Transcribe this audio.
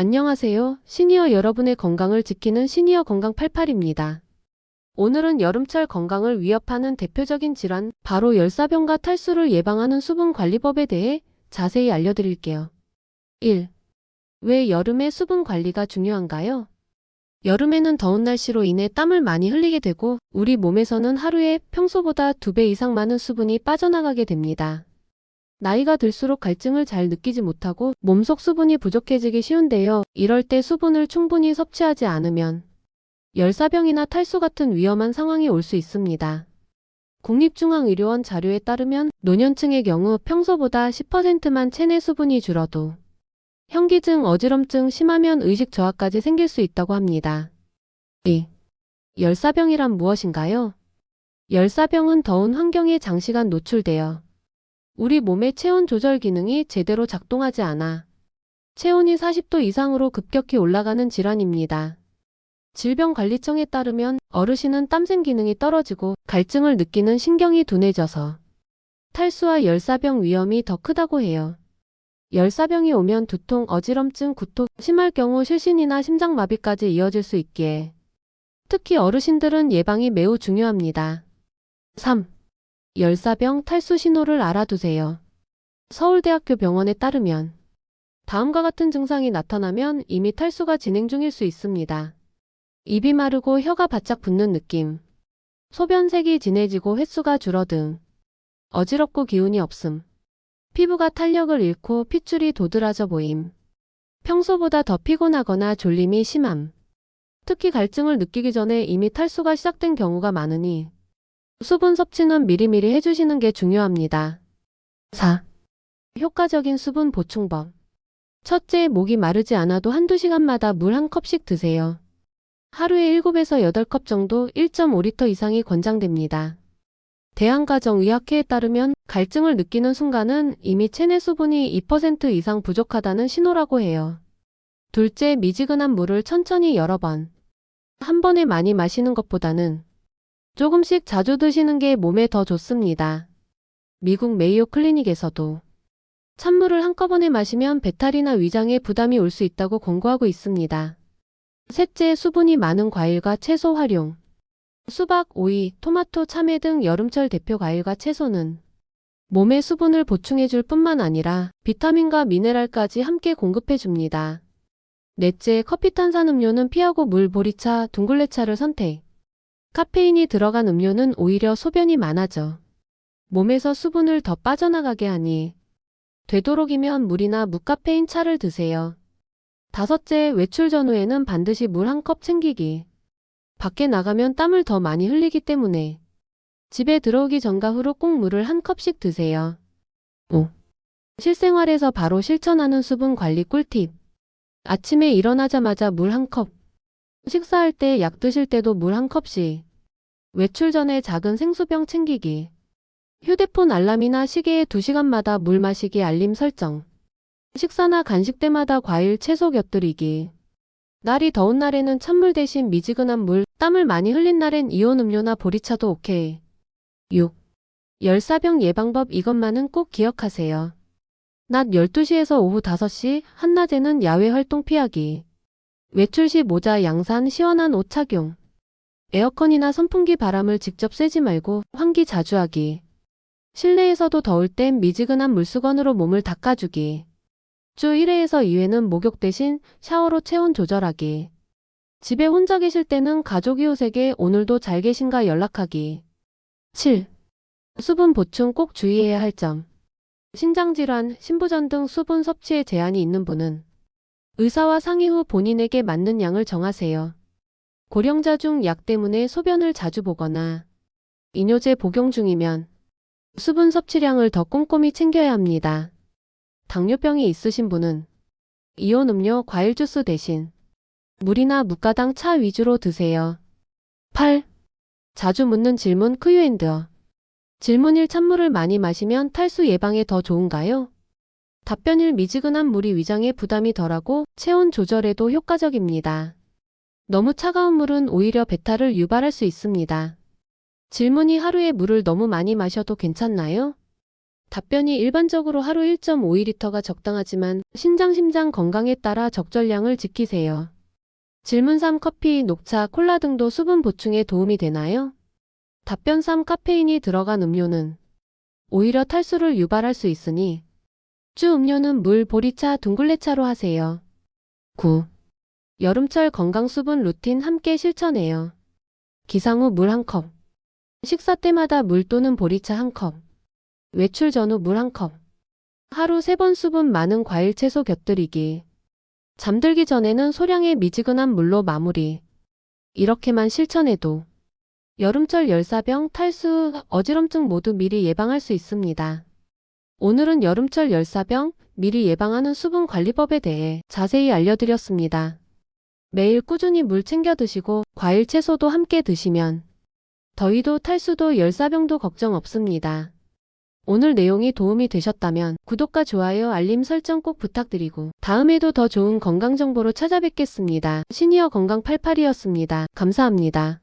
안녕하세요. 시니어 여러분의 건강을 지키는 시니어 건강 88입니다. 오늘은 여름철 건강을 위협하는 대표적인 질환, 바로 열사병과 탈수를 예방하는 수분관리법에 대해 자세히 알려드릴게요. 1. 왜 여름에 수분 관리가 중요한가요? 여름에는 더운 날씨로 인해 땀을 많이 흘리게 되고 우리 몸에서는 하루에 평소보다 2배 이상 많은 수분이 빠져나가게 됩니다. 나이가 들수록 갈증을 잘 느끼지 못하고 몸속 수분이 부족해지기 쉬운데요. 이럴 때 수분을 충분히 섭취하지 않으면 열사병이나 탈수 같은 위험한 상황이 올 수 있습니다. 국립중앙의료원 자료에 따르면 노년층의 경우 평소보다 10%만 체내 수분이 줄어도 현기증, 어지럼증, 심하면 의식 저하까지 생길 수 있다고 합니다. 2. 열사병이란 무엇인가요? 열사병은 더운 환경에 장시간 노출되어 우리 몸의 체온 조절 기능이 제대로 작동하지 않아 체온이 40도 이상으로 급격히 올라가는 질환입니다. 질병관리청에 따르면 어르신은 땀샘 기능이 떨어지고 갈증을 느끼는 신경이 둔해져서 탈수와 열사병 위험이 더 크다고 해요. 열사병이 오면 두통, 어지럼증, 구토, 심할 경우 실신이나 심장마비까지 이어질 수 있기에 특히 어르신들은 예방이 매우 중요합니다. 3. 열사병 탈수 신호를 알아두세요. 서울대학교 병원에 따르면 다음과 같은 증상이 나타나면 이미 탈수가 진행 중일 수 있습니다. 입이 마르고 혀가 바짝 붓는 느낌, 소변색이 진해지고 횟수가 줄어듦, 어지럽고 기운이 없음, 피부가 탄력을 잃고 핏줄이 도드라져 보임, 평소보다 더 피곤하거나 졸림이 심함, 특히 갈증을 느끼기 전에 이미 탈수가 시작된 경우가 많으니 수분 섭취는 미리미리 해주시는 게 중요합니다. 4. 효과적인 수분 보충법. 첫째, 목이 마르지 않아도 한두 시간마다 물 한 컵씩 드세요. 하루에 7에서 8컵 정도 1.5리터 이상이 권장됩니다. 대한가정의학회에 따르면 갈증을 느끼는 순간은 이미 체내 수분이 2% 이상 부족하다는 신호라고 해요. 둘째, 미지근한 물을 천천히 여러 번, 한 번에 많이 마시는 것보다는 조금씩 자주 드시는 게 몸에 더 좋습니다. 미국 메이오 클리닉에서도 찬물을 한꺼번에 마시면 배탈이나 위장에 부담이 올 수 있다고 권고하고 있습니다. 셋째, 수분이 많은 과일과 채소 활용. 수박, 오이, 토마토, 참외 등 여름철 대표 과일과 채소는 몸에 수분을 보충해줄 뿐만 아니라 비타민과 미네랄까지 함께 공급해줍니다. 넷째, 커피 탄산음료는 피하고 물, 보리차, 둥글레차를 선택. 카페인이 들어간 음료는 오히려 소변이 많아져 몸에서 수분을 더 빠져나가게 하니 되도록이면 물이나 무카페인 차를 드세요. 다섯째, 외출 전후에는 반드시 물 한 컵 챙기기. 밖에 나가면 땀을 더 많이 흘리기 때문에 집에 들어오기 전과 후로 꼭 물을 한 컵씩 드세요. 5. 실생활에서 바로 실천하는 수분 관리 꿀팁. 아침에 일어나자마자 물 한 컵. 식사할 때, 약 드실 때도 물 한 컵씩. 외출 전에 작은 생수병 챙기기. 휴대폰 알람이나 시계에 2시간마다 물 마시기 알림 설정. 식사나 간식 때마다 과일, 채소 곁들이기. 날이 더운 날에는 찬물 대신 미지근한 물, 땀을 많이 흘린 날엔 이온 음료나 보리차도 오케이. 6. 열사병 예방법. 이것만은 꼭 기억하세요. 낮 12시에서 오후 5시, 한낮에는 야외 활동 피하기. 외출 시 모자, 양산, 시원한 옷 착용. 에어컨이나 선풍기 바람을 직접 쐬지 말고 환기 자주 하기. 실내에서도 더울 땐 미지근한 물수건으로 몸을 닦아주기. 주 1회에서 2회는 목욕 대신 샤워로 체온 조절하기. 집에 혼자 계실 때는 가족 이웃에게 오늘도 잘 계신가 연락하기. 7. 수분 보충 꼭 주의해야 할 점. 신장질환, 신부전 등 수분 섭취에 제한이 있는 분은 의사와 상의 후 본인에게 맞는 양을 정하세요. 고령자 중 약 때문에 소변을 자주 보거나 이뇨제 복용 중이면 수분 섭취량을 더 꼼꼼히 챙겨야 합니다. 당뇨병이 있으신 분은 이온 음료, 과일 주스 대신 물이나 무가당 차 위주로 드세요. 8. 자주 묻는 질문 Q&A. 질문 1. 찬물을 많이 마시면 탈수 예방에 더 좋은가요? 답변 1. 미지근한 물이 위장에 부담이 덜하고 체온 조절에도 효과적입니다. 너무 차가운 물은 오히려 배탈을 유발할 수 있습니다. 질문이 하루에 물을 너무 많이 마셔도 괜찮나요? 답변이 일반적으로 하루 1.5리터가 적당하지만 심장 건강에 따라 적절량을 지키세요. 질문 3. 커피, 녹차, 콜라 등도 수분 보충에 도움이 되나요? 답변 3. 카페인이 들어간 음료는 오히려 탈수를 유발할 수 있으니 주 음료는 물, 보리차, 둥글레차로 하세요. 9. 여름철 건강 수분 루틴 함께 실천해요. 기상 후 물 1컵. 식사 때마다 물 또는 보리차 1컵. 외출 전후 물 1컵. 하루 3번 수분 많은 과일 채소 곁들이기. 잠들기 전에는 소량의 미지근한 물로 마무리. 이렇게만 실천해도 여름철 열사병, 탈수, 어지럼증 모두 미리 예방할 수 있습니다. 오늘은 여름철 열사병, 미리 예방하는 수분관리법에 대해 자세히 알려드렸습니다. 매일 꾸준히 물 챙겨 드시고 과일 채소도 함께 드시면 더위도 탈수도 열사병도 걱정 없습니다. 오늘 내용이 도움이 되셨다면 구독과 좋아요, 알림 설정 꼭 부탁드리고 다음에도 더 좋은 건강 정보로 찾아뵙겠습니다. 시니어 건강 88이었습니다. 감사합니다.